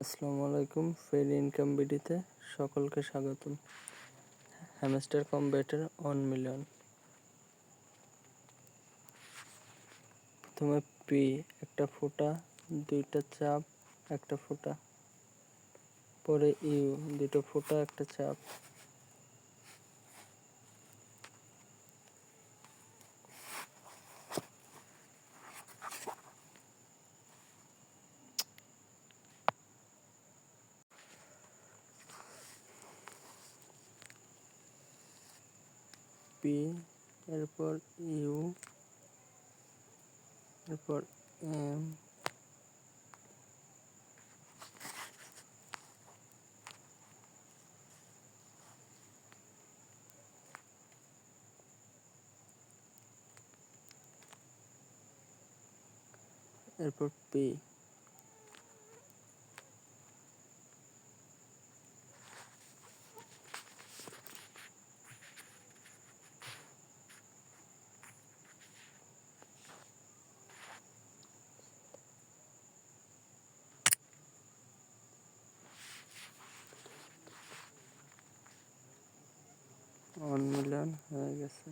আসসালামু আলাইকুম। Fade income বিডিতে সকলকে স্বাগতম। Hamster Kombat 1 million. প্রথমে পি একটা ফোঁটা, দুইটা চাপ, একটা ফোঁটা। পরে ইউ দুটো ফোঁটা, একটা চাপ। পি, এরপর ইউ, এরপর এম, এরপর পি। $1 মিলিয়ন হয়ে গেছে।